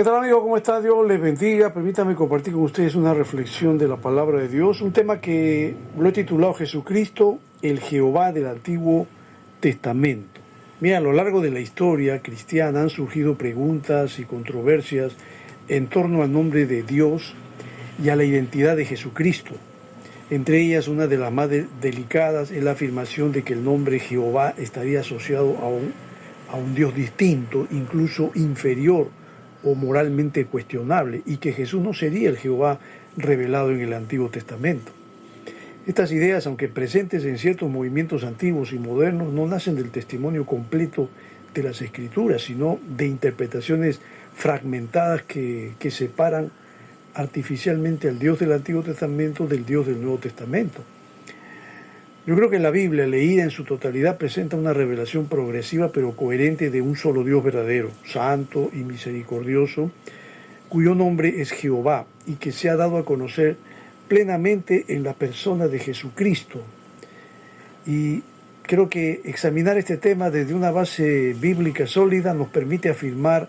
¿Qué tal, amigo? ¿Cómo está? Dios les bendiga. Permítame compartir con ustedes una reflexión de la palabra de Dios, un tema que lo he titulado Jesucristo, el Jehová del Antiguo Testamento. Mira, a lo largo de la historia cristiana han surgido preguntas y controversias en torno al nombre de Dios y a la identidad de Jesucristo. Entre ellas, una de las más delicadas es la afirmación de que el nombre Jehová estaría asociado a un Dios distinto, incluso inferior o moralmente cuestionable, y que Jesús no sería el Jehová revelado en el Antiguo Testamento. Estas ideas, aunque presentes en ciertos movimientos antiguos y modernos, no nacen del testimonio completo de las Escrituras, sino de interpretaciones fragmentadas que separan artificialmente al Dios del Antiguo Testamento del Dios del Nuevo Testamento. Yo creo que la Biblia, leída en su totalidad, presenta una revelación progresiva pero coherente de un solo Dios verdadero, santo y misericordioso, cuyo nombre es Jehová y que se ha dado a conocer plenamente en la persona de Jesucristo. Y creo que examinar este tema desde una base bíblica sólida nos permite afirmar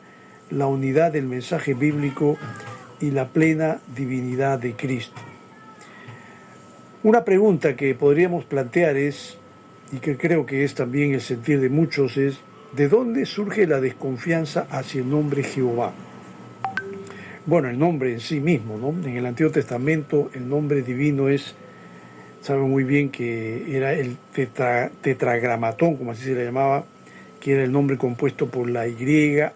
la unidad del mensaje bíblico y la plena divinidad de Cristo. Una pregunta que podríamos plantear es, y que creo que es también el sentir de muchos, es ¿de dónde surge la desconfianza hacia el nombre Jehová? Bueno, el nombre en sí mismo, ¿no? En el Antiguo Testamento el nombre divino saben muy bien que era el tetragramatón, como así se le llamaba, que era el nombre compuesto por la YHWH.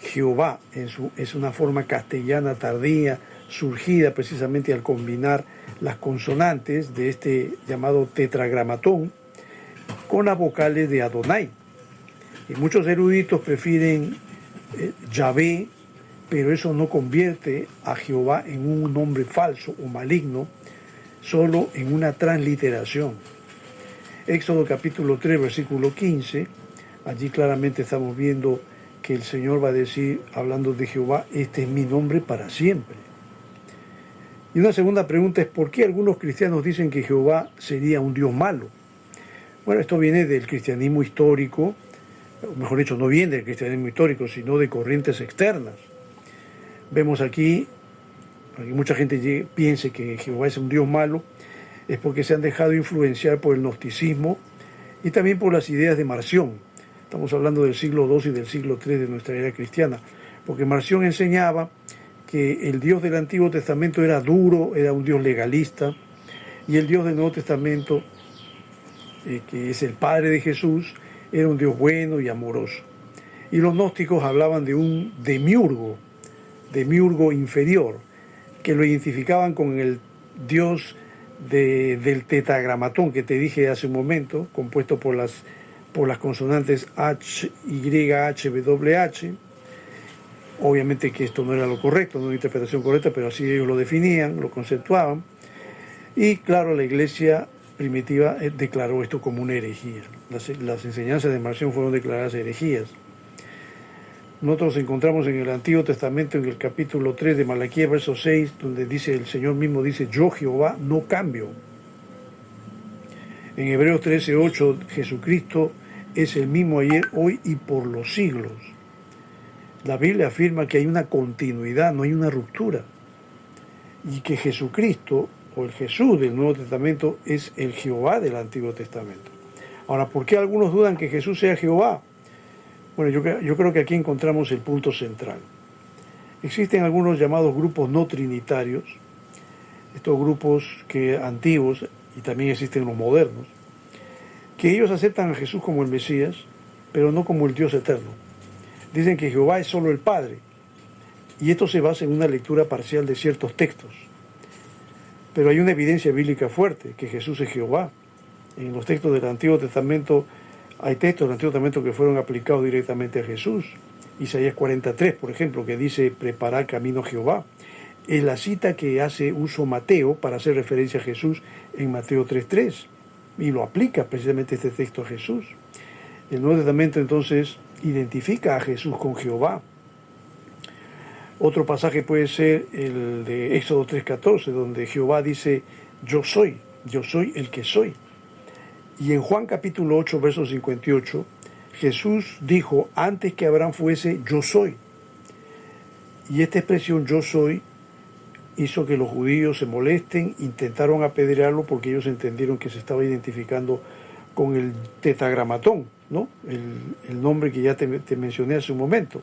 Jehová es una forma castellana tardía, surgida precisamente al combinar las consonantes de este llamado tetragramatón con las vocales de Adonai. Y muchos eruditos prefieren Yahvé, pero eso no convierte a Jehová en un nombre falso o maligno, solo en una transliteración. Éxodo capítulo 3, versículo 15, allí claramente estamos viendo que el Señor va a decir, hablando de Jehová, este es mi nombre para siempre. Y una segunda pregunta es, ¿por qué algunos cristianos dicen que Jehová sería un Dios malo? Bueno, esto viene del cristianismo histórico, o mejor dicho, no viene del cristianismo histórico, sino de corrientes externas. Vemos aquí, para que mucha gente piense que Jehová es un Dios malo, es porque se han dejado influenciar por el gnosticismo y también por las ideas de Marción. Estamos hablando del siglo II y del siglo III de nuestra era cristiana, porque Marción enseñaba que el Dios del Antiguo Testamento era duro, era un Dios legalista, y el Dios del Nuevo Testamento, que es el Padre de Jesús, era un Dios bueno y amoroso. Y los gnósticos hablaban de un demiurgo inferior, que lo identificaban con el Dios del tetragramatón que te dije hace un momento, compuesto por las consonantes H, Y, H, W, H. Obviamente que esto no era lo correcto, no era una interpretación correcta, pero así ellos lo definían, lo conceptuaban. Y claro, la iglesia primitiva declaró esto como una herejía. Las enseñanzas de Marción fueron declaradas herejías. Nosotros encontramos en el Antiguo Testamento, en el capítulo 3 de Malaquías, verso 6, donde dice, el Señor mismo dice, yo Jehová no cambio. En Hebreos 13:8, Jesucristo es el mismo ayer, hoy y por los siglos. La Biblia afirma que hay una continuidad, no hay una ruptura. Y que Jesucristo, o el Jesús del Nuevo Testamento, es el Jehová del Antiguo Testamento. Ahora, ¿por qué algunos dudan que Jesús sea Jehová? Bueno, yo creo que aquí encontramos el punto central. Existen algunos llamados grupos no trinitarios, estos grupos antiguos, y también existen los modernos, que ellos aceptan a Jesús como el Mesías, pero no como el Dios eterno. Dicen que Jehová es solo el Padre, y esto se basa en una lectura parcial de ciertos textos. Pero hay una evidencia bíblica fuerte, que Jesús es Jehová. En los textos del Antiguo Testamento, hay textos del Antiguo Testamento que fueron aplicados directamente a Jesús. Isaías 43, por ejemplo, que dice, preparar camino a Jehová. Es la cita que hace uso Mateo para hacer referencia a Jesús en Mateo 3:3. Y lo aplica precisamente este texto a Jesús. El Nuevo Testamento entonces identifica a Jesús con Jehová. Otro pasaje puede ser el de Éxodo 3:14, donde Jehová dice, yo soy el que soy. Y en Juan capítulo 8, verso 58, Jesús dijo, antes que Abraham fuese, yo soy. Y esta expresión yo soy hizo que los judíos se molesten, intentaron apedrearlo porque ellos entendieron que se estaba identificando con el tetragramatón, ¿no? El nombre que ya te mencioné hace un momento.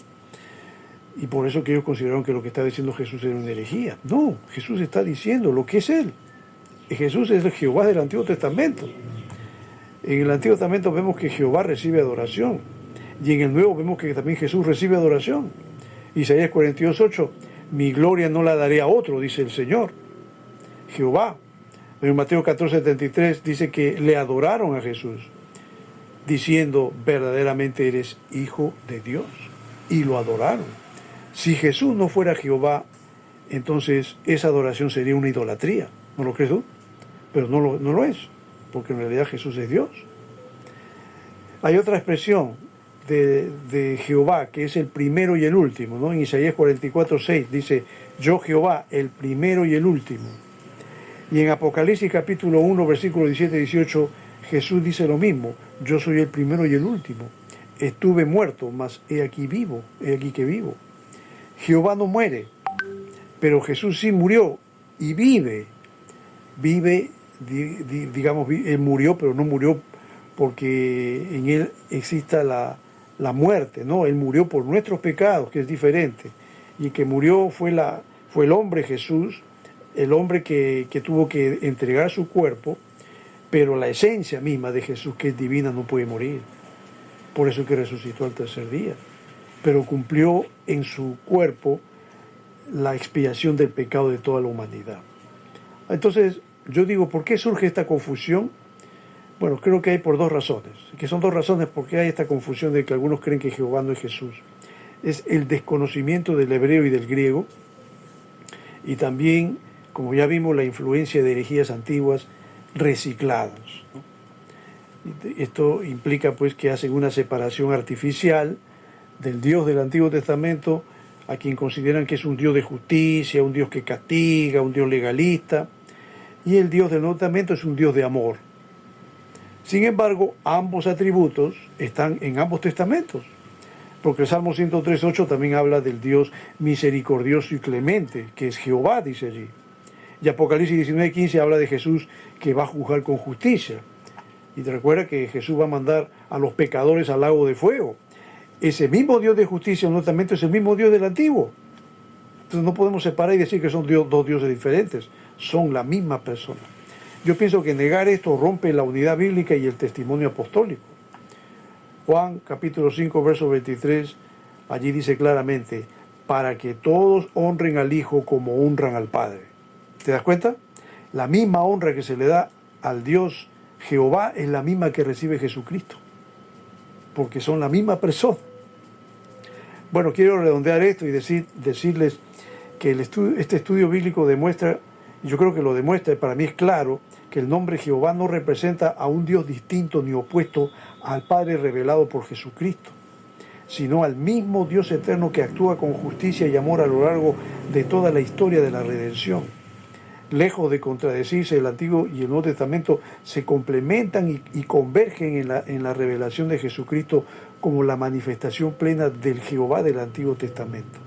Y por eso que ellos consideraron que lo que estaba diciendo Jesús era una herejía. No, Jesús está diciendo lo que es Él. Jesús es el Jehová del Antiguo Testamento. En el Antiguo Testamento vemos que Jehová recibe adoración. Y en el Nuevo vemos que también Jesús recibe adoración. Isaías 42:8, mi gloria no la daré a otro, dice el Señor, Jehová. En Mateo 14:73 dice que le adoraron a Jesús, diciendo, verdaderamente eres hijo de Dios. Y lo adoraron. Si Jesús no fuera Jehová, entonces esa adoración sería una idolatría. ¿No lo crees tú? Pero no lo es, porque en realidad Jesús es Dios. Hay otra expresión de Jehová, que es el primero y el último, ¿no? En Isaías 44:6 dice, yo Jehová, el primero y el último. Y en Apocalipsis capítulo 1, versículo 17 y 18, Jesús dice lo mismo, yo soy el primero y el último. Estuve muerto, mas he aquí vivo, he aquí que vivo. Jehová no muere, pero Jesús sí murió y vive. Vive, digamos, él murió, pero no murió porque en él exista la muerte, ¿no? Él murió por nuestros pecados, que es diferente. Y el que murió fue el hombre Jesús, el hombre que tuvo que entregar su cuerpo, pero la esencia misma de Jesús, que es divina, no puede morir. Por eso que resucitó al tercer día. Pero cumplió en su cuerpo la expiación del pecado de toda la humanidad. Entonces, yo digo, ¿por qué surge esta confusión? Bueno, creo que hay por dos razones, que son dos razones por qué hay esta confusión de que algunos creen que Jehová no es Jesús. Es el desconocimiento del hebreo y del griego, y también, como ya vimos, la influencia de herejías antiguas recicladas, ¿no? Esto implica pues que hacen una separación artificial del Dios del Antiguo Testamento, a quien consideran que es un Dios de justicia, un Dios que castiga, un Dios legalista, y el Dios del Nuevo Testamento es un Dios de amor. Sin embargo, ambos atributos están en ambos testamentos, porque el Salmo 103:8 también habla del Dios misericordioso y clemente, que es Jehová, dice allí. Y Apocalipsis 19:15 habla de Jesús que va a juzgar con justicia. Y te recuerda que Jesús va a mandar a los pecadores al lago de fuego. Ese mismo Dios de justicia, no Testamento, es el mismo Dios del Antiguo. Entonces no podemos separar y decir que son dos dioses diferentes, son la misma persona. Yo pienso que negar esto rompe la unidad bíblica y el testimonio apostólico. Juan capítulo 5, verso 23, allí dice claramente, para que todos honren al Hijo como honran al Padre. ¿Te das cuenta? La misma honra que se le da al Dios Jehová es la misma que recibe Jesucristo, porque son la misma persona. Bueno, quiero redondear esto y decirles que este estudio bíblico demuestra, yo creo que lo demuestra, y para mí es claro, que el nombre Jehová no representa a un Dios distinto ni opuesto al Padre revelado por Jesucristo, sino al mismo Dios eterno que actúa con justicia y amor a lo largo de toda la historia de la redención. Lejos de contradecirse, el Antiguo y el Nuevo Testamento se complementan y convergen en la revelación de Jesucristo como la manifestación plena del Jehová del Antiguo Testamento.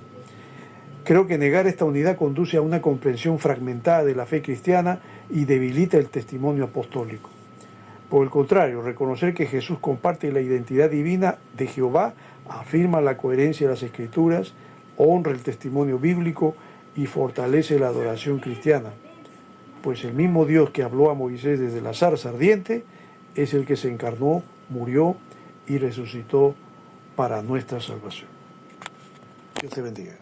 Creo que negar esta unidad conduce a una comprensión fragmentada de la fe cristiana y debilita el testimonio apostólico. Por el contrario, reconocer que Jesús comparte la identidad divina de Jehová afirma la coherencia de las Escrituras, honra el testimonio bíblico y fortalece la adoración cristiana. Pues el mismo Dios que habló a Moisés desde la zarza ardiente es el que se encarnó, murió y resucitó para nuestra salvación. Dios te bendiga.